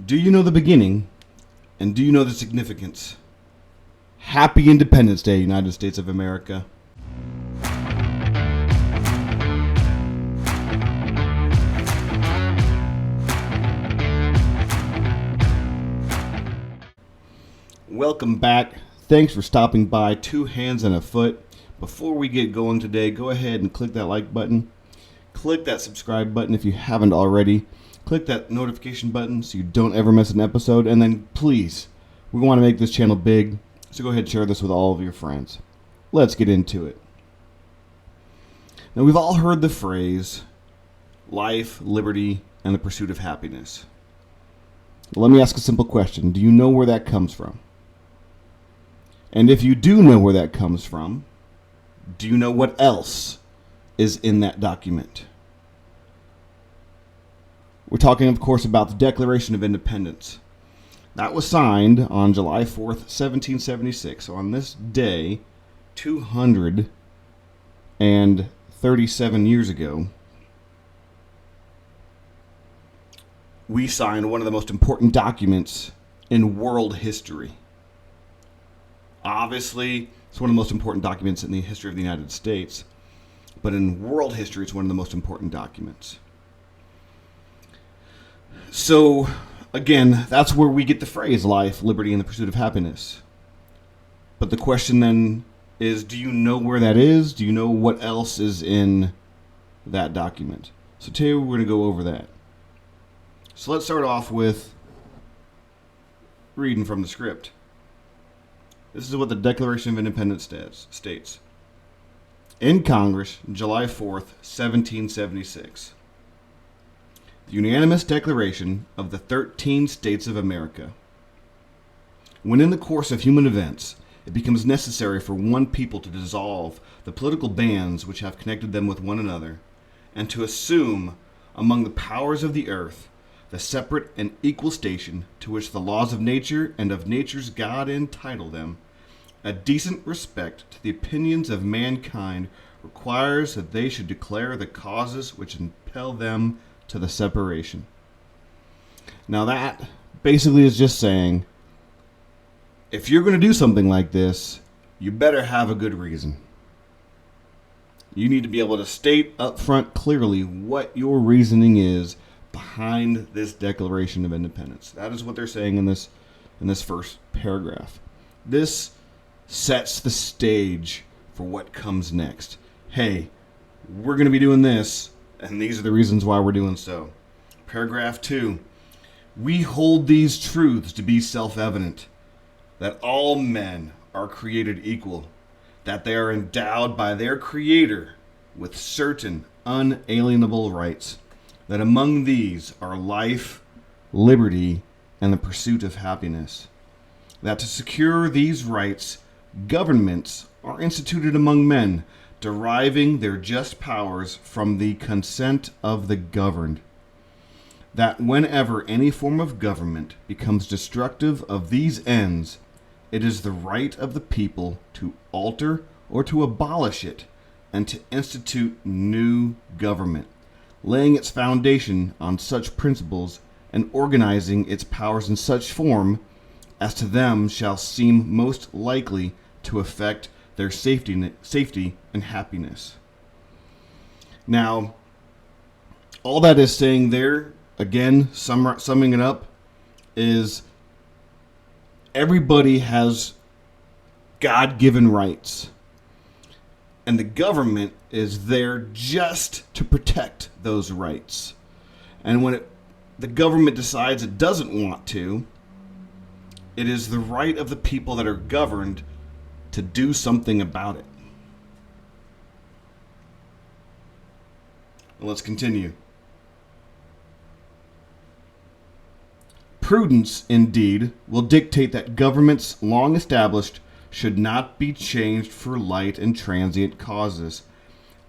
Do you know the beginning, and do you know the significance? Happy Independence Day, United States of America. Welcome back. Thanks for stopping by Two Hands and a Foot. Before we get going today, go ahead and click that like button. Click that subscribe button if you haven't already. Click that notification button so you don't ever miss an episode. And then please, we want to make this channel big, so go ahead and share this with all of your friends. Let's get into it. Now, we've all heard the phrase, life, liberty, and the pursuit of happiness. Let me ask a simple question. Do you know where that comes from? And if you do know where that comes from, do you know what else is in that document? We're talking, of course, about the Declaration of Independence. That was signed on July 4th, 1776. So on this day, 237 years ago, we signed one of the most important documents in world history. Obviously, it's one of the most important documents in the history of the United States, but in world history, it's one of the most important documents. So, again, that's where we get the phrase life, liberty, and the pursuit of happiness. But the question then is, do you know where that is? Do you know what else is in that document? So today we're going to go over that. So let's start off with reading from the script. This is what the Declaration of Independence states. In Congress, July 4th, 1776. The unanimous declaration of the 13 states of America. When in the course of human events, it becomes necessary for one people to dissolve the political bands which have connected them with one another, and to assume among the powers of the earth the separate and equal station to which the laws of nature and of nature's God entitle them, a decent respect to the opinions of mankind requires that they should declare the causes which impel them to the separation. Now that basically is just saying, if you're going to do something like this, you better have a good reason. You need to be able to state up front clearly what your reasoning is behind this Declaration of Independence. That is what they're saying in this first paragraph. This sets the stage for what comes next. Hey, we're going to be doing this, and these are the reasons why we're doing so. Paragraph 2. We hold these truths to be self-evident, that all men are created equal, that they are endowed by their Creator with certain unalienable rights, that among these are life, liberty, and the pursuit of happiness, that to secure these rights, governments are instituted among men, deriving their just powers from the consent of the governed, that whenever any form of government becomes destructive of these ends, it is the right of the people to alter or to abolish it and to institute new government, laying its foundation on such principles and organizing its powers in such form as to them shall seem most likely to affect their safety and happiness. Now, all that is saying there, again, summing it up, is everybody has God-given rights. And the government is there just to protect those rights. And when the government decides it doesn't want to, it is the right of the people that are governed to do something about it. Let's continue. Prudence, indeed, will dictate that governments long established should not be changed for light and transient causes,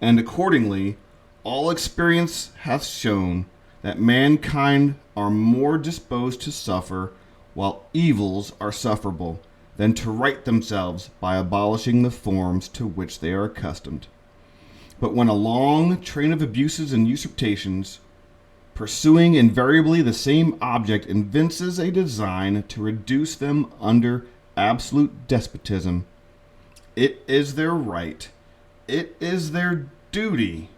and accordingly, all experience hath shown that mankind are more disposed to suffer while evils are sufferable than to right themselves by abolishing the forms to which they are accustomed. But when a long train of abuses and usurpations pursuing invariably the same object, evinces a design to reduce them under absolute despotism. It is their right, it is their duty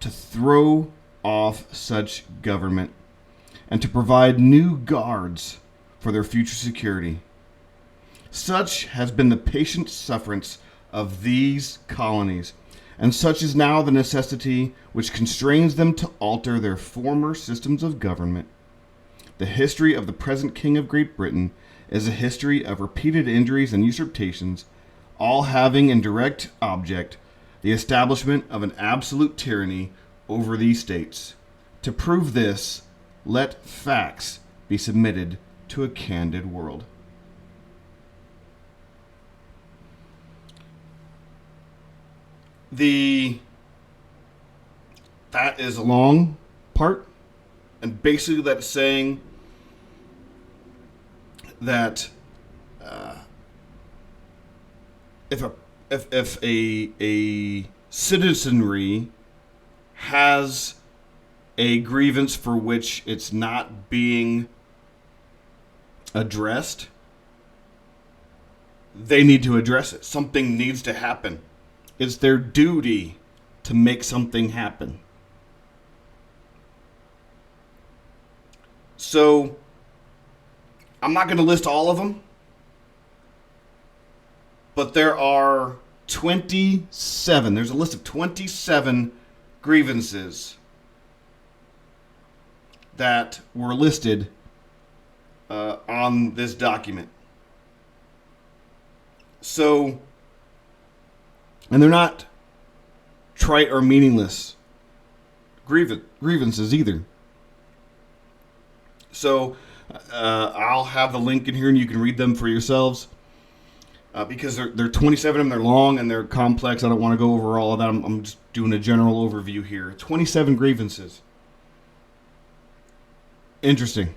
to throw off such government and to provide new guards for their future security. Such has been the patient sufferance of these colonies, and such is now the necessity which constrains them to alter their former systems of government. The history of the present King of Great Britain is a history of repeated injuries and usurpations, all having in direct object the establishment of an absolute tyranny over these states. To prove this, let facts be submitted to a candid world. That is a long part, and basically that's saying that if a citizenry has a grievance for which it's not being addressed, they need to address it. Something needs to happen. It's their duty to make something happen. So, I'm not going to list all of them, but there are 27. There's a list of 27 grievances that were listed on this document. So, and they're not trite or meaningless grievances either. So, I'll have the link in here and you can read them for yourselves. Because they're 27 of them, they're long and they're complex. I don't want to go over all of that. I'm just doing a general overview here. 27 grievances. Interesting.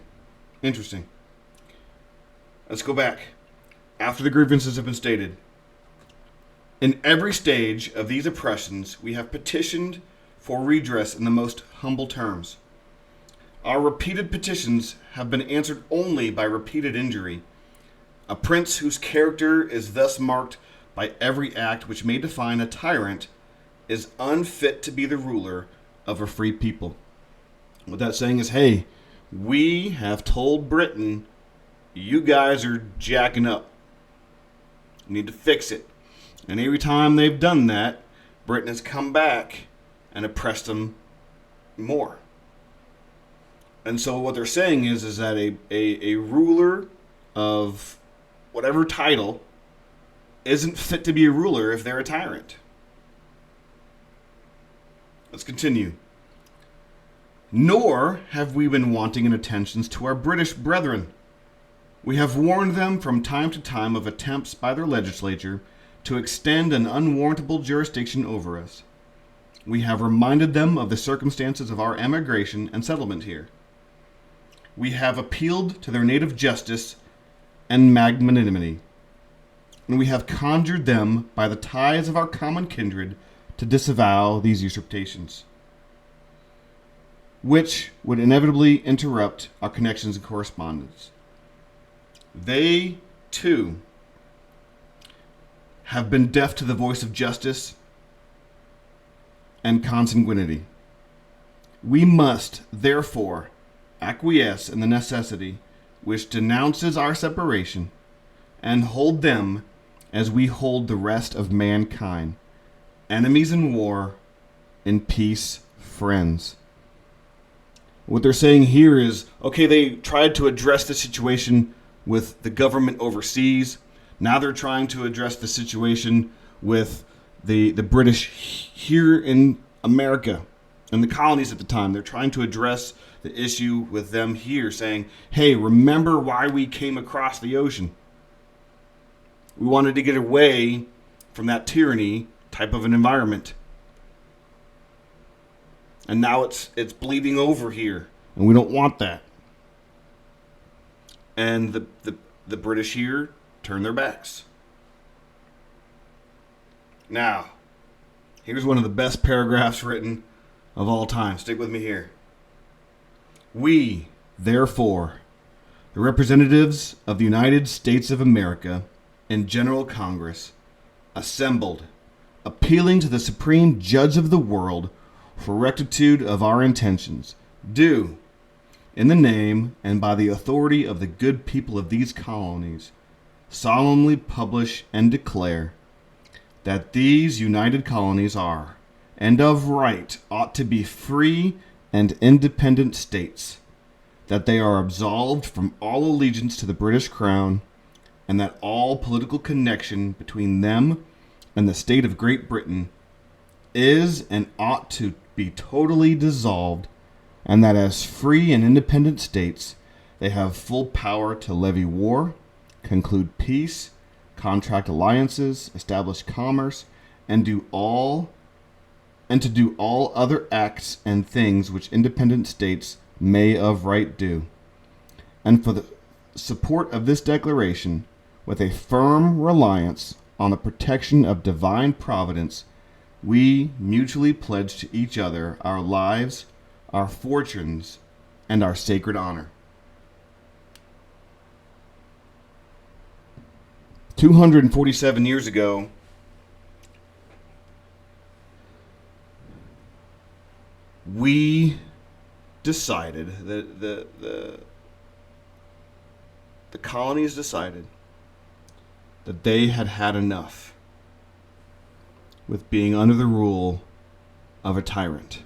Let's go back. After the grievances have been stated, in every stage of these oppressions, we have petitioned for redress in the most humble terms. Our repeated petitions have been answered only by repeated injury. A prince whose character is thus marked by every act which may define a tyrant is unfit to be the ruler of a free people. What that's saying is, hey, we have told Britain, you guys are jacking up. You need to fix it. And every time they've done that, Britain has come back and oppressed them more. And so what they're saying is that a ruler of whatever title isn't fit to be a ruler if they're a tyrant. Let's continue. Nor have we been wanting in attentions to our British brethren. We have warned them from time to time of attempts by their legislature to extend an unwarrantable jurisdiction over us. We have reminded them of the circumstances of our emigration and settlement here. We have appealed to their native justice and magnanimity, and we have conjured them by the ties of our common kindred to disavow these usurpations, which would inevitably interrupt our connections and correspondence. They, too, have been deaf to the voice of justice and consanguinity. We must, therefore, acquiesce in the necessity which denounces our separation, and hold them as we hold the rest of mankind, enemies in war, in peace, friends. What they're saying here is, okay, they tried to address the situation with the government overseas. Now they're trying to address the situation with the British here in America and the colonies at the time. They're trying to address the issue with them here, saying, hey, remember why we came across the ocean. We wanted to get away from that tyranny type of an environment. And now it's bleeding over here, and we don't want that. And the British here turn their backs. Now, here's one of the best paragraphs written of all time. Stick with me here. We, therefore, the representatives of the United States of America in General Congress, assembled, appealing to the Supreme Judge of the world for rectitude of our intentions, do, in the name and by the authority of the good people of these colonies, solemnly publish and declare that these united colonies are, and of right ought to be free and independent states, that they are absolved from all allegiance to the British Crown, and that all political connection between them and the state of Great Britain is and ought to be totally dissolved, and that as free and independent states they have full power to levy war, conclude peace, contract alliances, establish commerce, and to do all other acts and things which independent states may of right do. And for the support of this declaration, with a firm reliance on the protection of divine providence, we mutually pledge to each other our lives, our fortunes, and our sacred honor. 247 years ago, we decided, the colonies decided that they had had enough with being under the rule of a tyrant.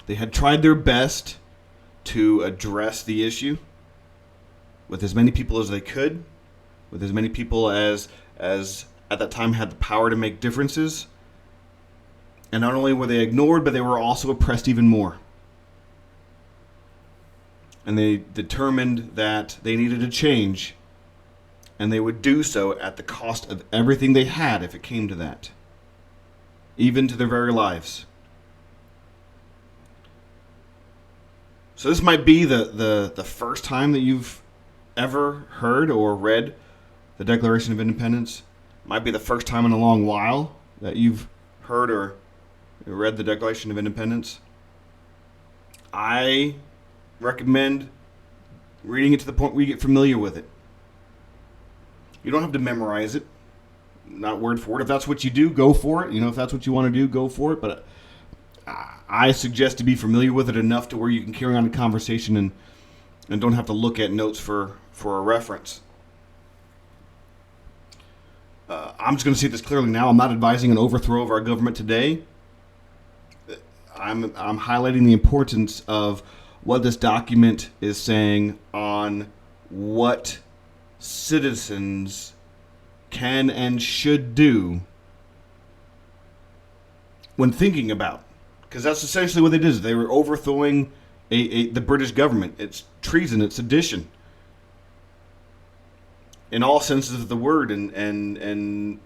They had tried their best to address the issue with as many people as they could, with as many people as at that time had the power to make differences. And not only were they ignored, but they were also oppressed even more. And they determined that they needed to change, and they would do so at the cost of everything they had if it came to that, even to their very lives. So this might be the first time that you've ever heard or read the Declaration of Independence. Might be the first time in a long while that you've heard or read the Declaration of Independence. I recommend reading it to the point where you get familiar with it. You don't have to memorize it, not word for word. If that's what you do, go for it. If that's what you want to do, go for it. But I suggest to be familiar with it enough to where you can carry on a conversation and don't have to look at notes for a reference. I'm just going to say this clearly now. I'm not advising an overthrow of our government today. I'm highlighting the importance of what this document is saying on what citizens can and should do when thinking about. Because that's essentially what they did. They were overthrowing the British government. It's treason. It's sedition. In all senses of the word. And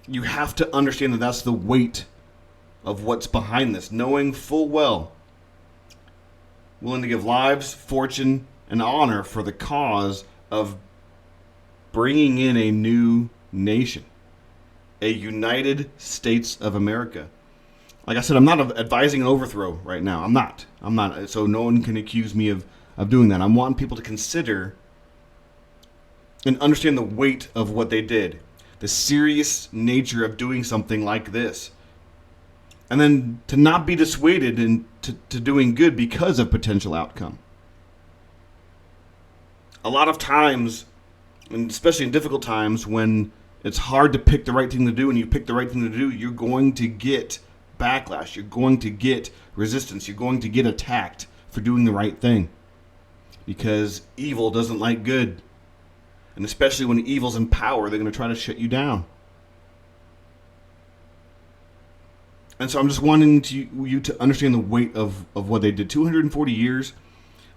you have to understand that that's the weight of what's behind this. Knowing full well, willing to give lives, fortune, and honor for the cause of bringing in a new nation. A United States of America. Like I said, I'm not advising an overthrow right now. I'm not. So no one can accuse me of doing that. I'm wanting people to consider and understand the weight of what they did. The serious nature of doing something like this. And then to not be dissuaded into doing good because of potential outcome. A lot of times, and especially in difficult times when it's hard to pick the right thing to do, and you pick the right thing to do, you're going to get backlash. You're going to get resistance. You're going to get attacked for doing the right thing. Because evil doesn't like good. And especially when evil's in power, they're going to try to shut you down. And so I'm just wanting you to understand the weight of what they did. 240 years,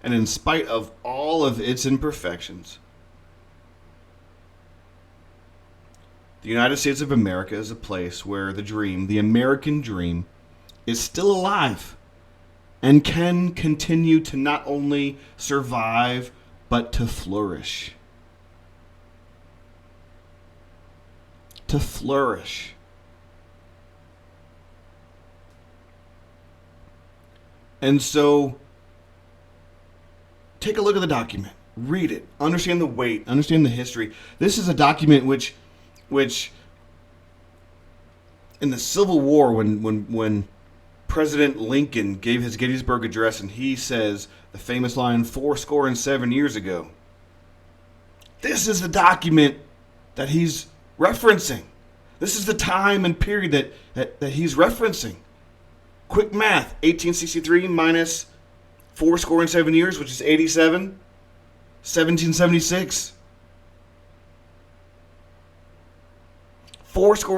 and in spite of all of its imperfections, the United States of America is a place where the dream, the American dream, is still alive and can continue to not only survive, but to flourish. To flourish. And so take a look at the document, read it, understand the weight, understand the history. This is a document which in the Civil War, when President Lincoln gave his Gettysburg Address, and he says the famous line, 7 years ago. This is the document that he's referencing. This is the time and period that he's referencing. Quick math, 1863 minus 7 years, which is 87, 1776.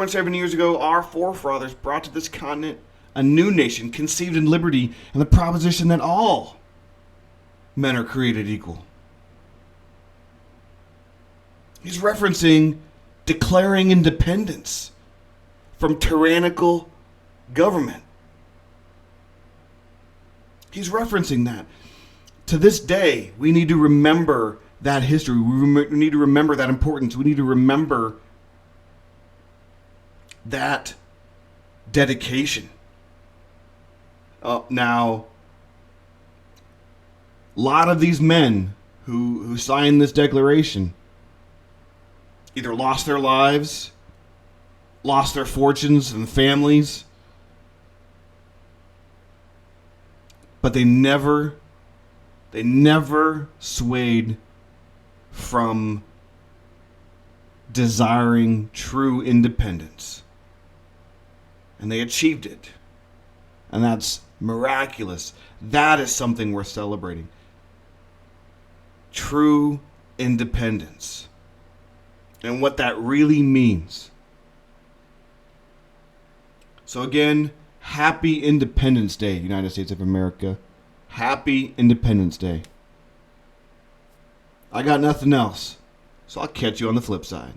7 years ago, our forefathers brought to this continent a new nation conceived in liberty and the proposition that all men are created equal. He's referencing declaring independence from tyrannical government. He's referencing that. To this day, we need to remember that history. We need to remember that importance. We need to remember that dedication. Now, a lot of these men who signed this declaration either lost their lives, lost their fortunes and families, but they never swayed from desiring true independence. And they achieved it. And that's miraculous. That is something worth celebrating. True independence. And what that really means. So again, happy Independence Day, United States of America. Happy Independence Day. I got nothing else, so I'll catch you on the flip side.